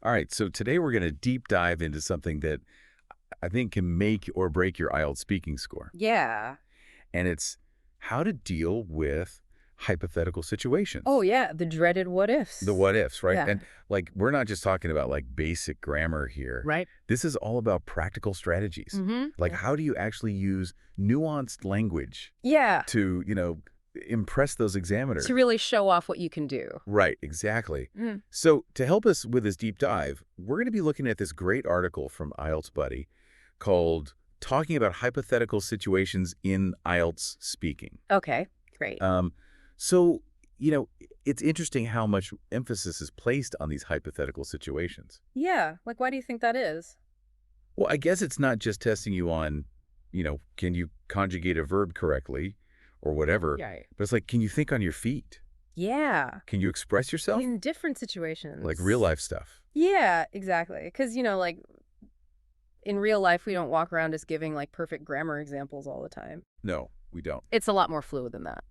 All right, so today we're going to deep dive into something that I think can make or break your IELTS speaking score. Yeah. And it's how to deal with hypothetical Oh, situations. yeah, the dreaded what The ifs. what ifs, right? Yeah. And like, we're not just talking about like basic grammar here. Right. This is all about practical strategies. Mm-hmm. Like, how do you actually use nuanced language Yeah, to, impress those to examiners? really show off what you can do. Right, exactly. Mm. So to help us with this deep dive, we're going to be looking at this great article from IELTS Buddy called Talking About Hypothetical Situations in IELTS Speaking. Okay, great. Um, so, you know, it's interesting how much emphasis is placed on these hypothetical situations. Yeah, like why do you think that is? Well, I guess it's not just testing you on, can you conjugate a verb correctly or whatever, Right. but it's like, can you think on your feet? Yeah, Can you express yourself? in different Like situations. real life stuff. Yeah, exactly. Because, like in real life, we don't walk around just giving like perfect grammar examples all the time. No, we don't. It's a lot more fluid than that.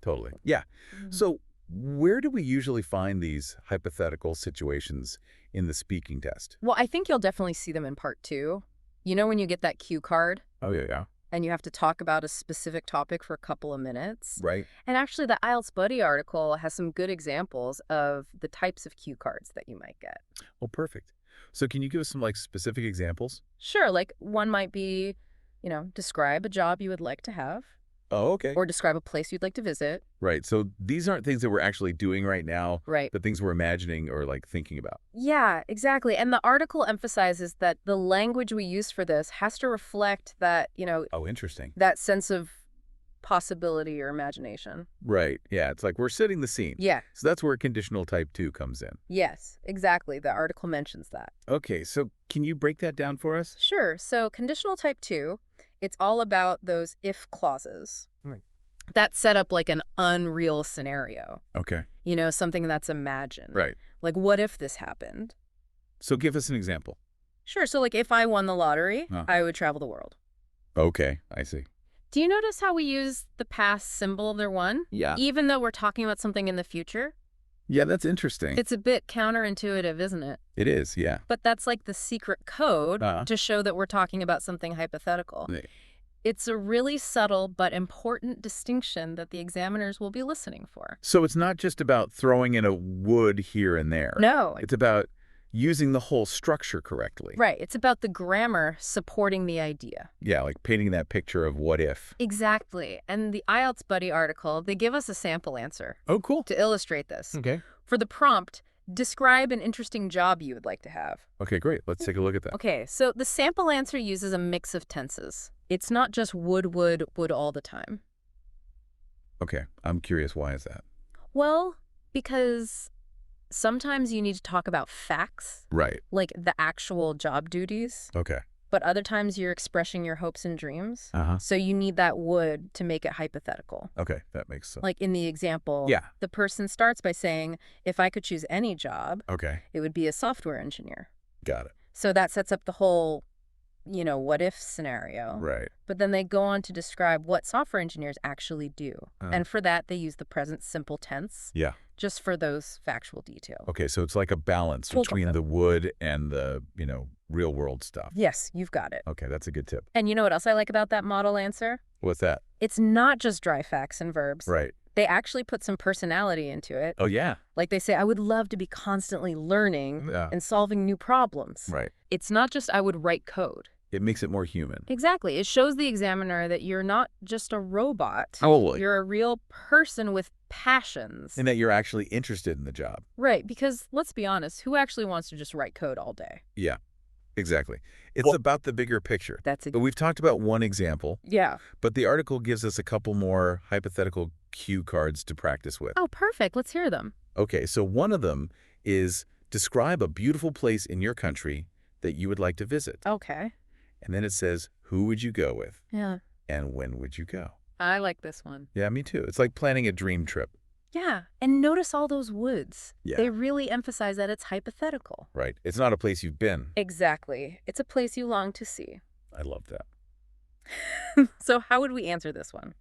Totally. Yeah. Mhm. So where do we usually find these hypothetical situations in the speaking test? Well, I think you'll definitely see them in part two. You know, when you get that cue card Oh, yeah. and you have to talk about a specific topic for a couple of minutes. Right. And actually, the IELTS Buddy article has some good examples of the types of cue cards that you might get. Oh, perfect. So can you give us some like specific examples? Sure, like one might be, describe a job you would like to have, Oh, okay. or describe a place you'd like to visit. Right. So these aren't things that we're actually doing right now, Right. but things we're imagining or like thinking about. Yeah, exactly. And the article emphasizes that the language we use for this has to reflect that, Oh, interesting. that sense of possibility or imagination. Right. Yeah. It's like we're setting the scene. Yeah. So that's where conditional type 2 comes in. Yes, exactly. The article mentions that. Okay. So can you break that down for us? Sure. So conditional type 2, it's all about those if clauses. Right. That set up like an unreal scenario, Okay. something that's imagined. Right. Like, what if this happened? So give us an example. Sure. So, like, if I won the lottery, Huh. I would travel the world. Okay. I see. Do you notice how we use the past symbol of their one? Yeah. Even though we're talking about something in the future? Yeah, that's interesting. It's a bit counterintuitive, isn't it? It is. Yeah. But that's like the secret code Uh-huh. to show that we're talking about something hypothetical. Right. It's a really subtle but important distinction that the examiners will be listening for. So it's not just about throwing in a would here and there. No. It's about using the whole structure correctly. Right. It's about the grammar supporting the idea. Yeah, like painting that picture of what if. Exactly. And the IELTS Buddy article, they give us a sample answer Oh, cool. to illustrate this. Okay. For the prompt, describe an interesting job you would like to have. Okay, great. Let's take a look at that. Okay, so the sample answer uses a mix of tenses. It's not just would all the time. Okay, I'm curious. Why is that? Well, because sometimes you need to talk about facts, Right. like the actual job duties, Okay. but other times you're expressing your hopes and dreams. Uh-huh. So you need that would to make it hypothetical. Okay, that makes sense. Like in the example, Yeah. the person starts by saying, if I could choose any job, Okay, it would be a software engineer. got it. So that sets up the whole, what if scenario. Right. But then they go on to describe what software engineers actually do. And for that, they use the present simple tense, Yeah. just for those factual details. Okay, so it's like a balance Full between concept. the would and the, real world stuff. Yes, you've got it. Okay, that's a good tip. And you know what else I like about that model answer? What's that? It's not just dry facts and verbs. Right. They actually put some personality into it. Oh, yeah. Like they say, I would love to be constantly learning Yeah. and solving new problems. Right. It's not just I would write code. It makes it more human. Exactly. It shows the examiner that you're not just a robot. Totally. You're a real person with passions. And that you're actually interested in the job. Right, because let's be honest, who actually wants to just write code all day? Yeah, exactly. It's about the bigger picture. That's But we've talked about one example, Yeah. but the article gives us a couple more hypothetical cue cards to practice with. Oh, perfect. Let's hear them. Okay, so one of them is describe a beautiful place in your country that you would like to visit. Okay. And then it says, who would you go with? Yeah. And when would you go? I like this one. Yeah, me too. It's like planning a dream trip. Yeah. And notice all those woulds. Yeah. They really emphasize that it's hypothetical. Right. It's not a place you've been. Exactly. It's a place you long to see. I love that. So how would we answer this one?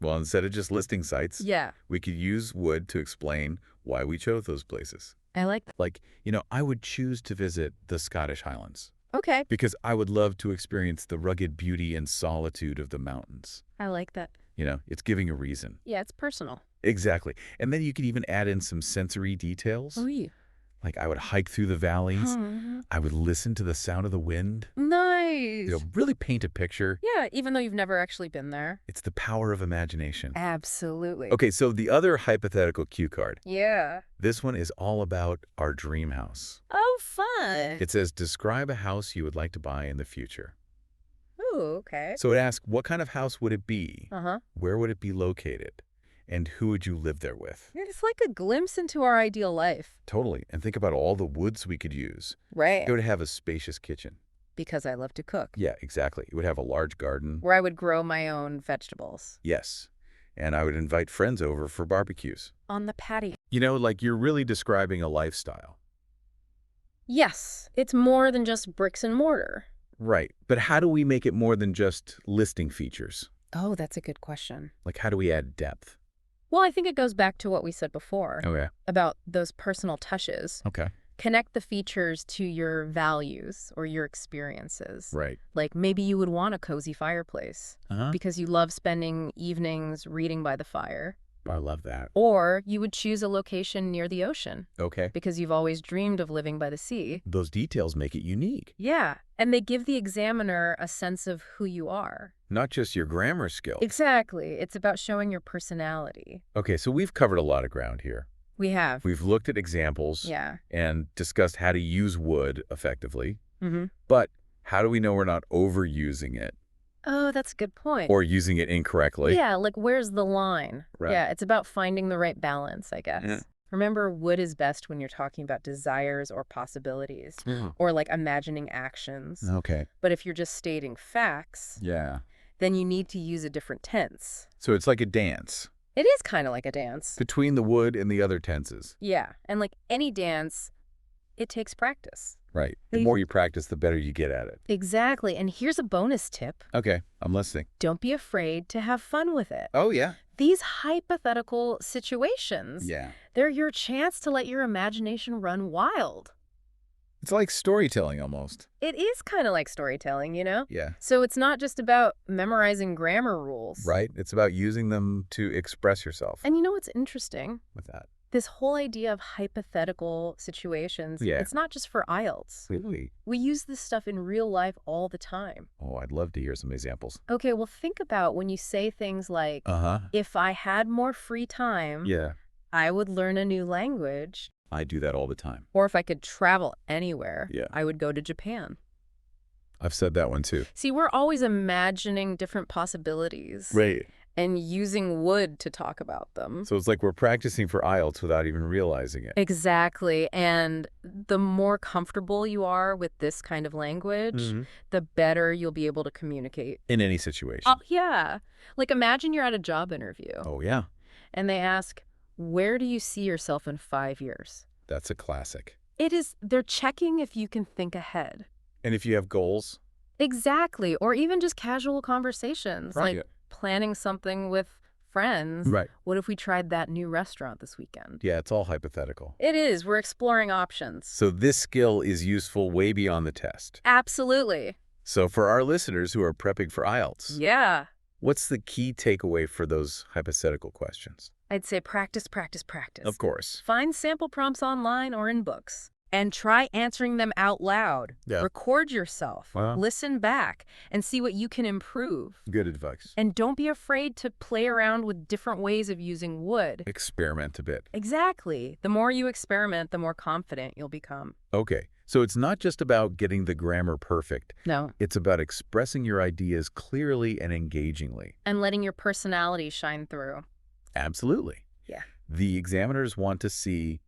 Well, instead of just listing sites, Yeah. we could use would to explain why we chose those places. I like that. Like, I would choose to visit the Scottish Highlands Okay. because I would love to experience the rugged beauty and solitude of the mountains. I like that. It's giving a reason. Yeah, it's personal. Exactly. And then you could even add in some sensory details. Oh, yeah. Like I would hike through the valleys. I would listen to the sound of the wind. Nice. Really paint a picture. Yeah, even though you've never actually been there. It's the power of imagination. Absolutely. Okay, so the other hypothetical cue card. Yeah. This one is all about our dream house. Oh, fun. It says, describe a house you would like to buy in the future. Ooh, okay. So it asks, what kind of house would it be? Uh-huh. Where would it be located? And who would you live there with? It's like a glimpse into our ideal life. Totally. And think about all the woods we could use. Right. It would have a spacious kitchen. Because I love to cook. Yeah, exactly. It would have a large garden. Where I would grow my own vegetables. Yes. And I would invite friends over for barbecues. On the patio. Like you're really describing a lifestyle. Yes. It's more than just bricks and mortar. Right. But how do we make it more than just listing features? Oh, that's a good question. Like how do we add depth? Well, I think it goes back to what we said before. Okay. About those personal touches. Okay. Connect the features to your values or your experiences. Right. Like maybe you would want a cozy fireplace because you love spending evenings reading by the fire. I love that. Or you would choose a location near the ocean. Okay. Because you've always dreamed of living by the sea. Those details make it unique. Yeah. And they give the examiner a sense of who you are. Not just your grammar skills. Exactly. It's about showing your personality. Okay, so we've covered a lot of ground here. We have. We've looked at examples and discussed how to use would effectively. But how do we know we're not overusing it? Oh, that's a good point. Or using it incorrectly? Yeah, like where's the line? Right. Yeah, it's about finding the right balance, I guess. Yeah. Remember, would is best when you're talking about desires or possibilities or like imagining actions. Okay. But if you're just stating facts, then you need to use a different tense. So it's like a dance. It is kind of like a dance. Between the would and the other tenses. Yeah, and like any dance, it takes practice. Right. The more you practice, the better you get at it. Exactly. And here's a bonus tip. Okay, I'm listening. Don't be afraid to have fun with it. Oh, yeah. These hypothetical situations, they're your chance to let your imagination run wild. It's like storytelling almost. It is kind of like storytelling, Yeah. So it's not just about memorizing grammar rules. Right. It's about using them to express yourself. And you know what's interesting? With that. This whole idea of hypothetical situations, it's not just for IELTS. Really? We use this stuff in real life all the time. Oh, I'd love to hear some examples. Okay, well, think about when you say things like, if I had more free time, I would learn a new language. I do that all the time. Or if I could travel anywhere, Yeah. I would go to Japan. I've said that one too. See, we're always imagining different possibilities. Right. And using would to talk about them. So it's like we're practicing for IELTS without even realizing it. Exactly. And the more comfortable you are with this kind of language, the better you'll be able to communicate. In any situation. Oh, yeah. Like imagine you're at a job interview. Oh, yeah. And they ask, where do you see yourself in 5 years? That's a classic. It is. They're checking if you can think ahead. And if you have goals? Exactly. Or even just casual conversations. Right. Like planning something with friends. Right. What if we tried that new restaurant this weekend? Yeah, it's all hypothetical. It is. We're exploring options. So this skill is useful way beyond the test. Absolutely. So for our listeners who are prepping for IELTS, Yeah. what's the key takeaway for those hypothetical questions? I'd say practice, practice, practice. Of course. Find sample prompts online or in books. And try answering them out loud. Yeah. Record yourself. Wow. Listen back and see what you can improve. Good advice. And don't be afraid to play around with different ways of using would. Experiment a bit. Exactly. The more you experiment, the more confident you'll become. Okay. So it's not just about getting the grammar perfect. No. It's about expressing your ideas clearly and engagingly. And letting your personality shine through. Absolutely. Yeah. The examiners want to see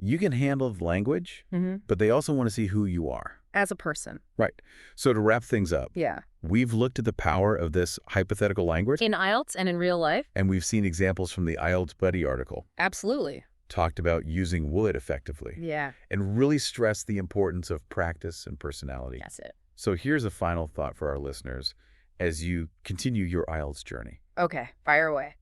you can handle the language, but they also want to see who you are. As a person. Right. So to wrap things up, Yeah. we've looked at the power of this hypothetical language, In IELTS and in real life? and we've seen examples from the IELTS Buddy article, Absolutely. talked about using would effectively, Yeah. and really stressed the importance of practice and personality. That's it. So here's a final thought for our listeners as you continue your IELTS journey. Okay. Fire away.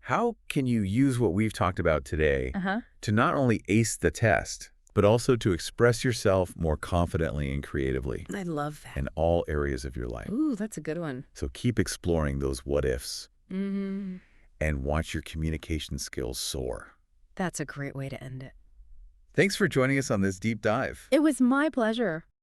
How can you use what we've talked about today Uh-huh. to not only ace the test, but also to express yourself more confidently and creatively I love that. in all areas of your life? Ooh, that's a good one. So keep exploring those what-ifs Mm-hmm. and watch your communication skills soar. That's a great way to end it. Thanks for joining us on this deep dive. It was my pleasure.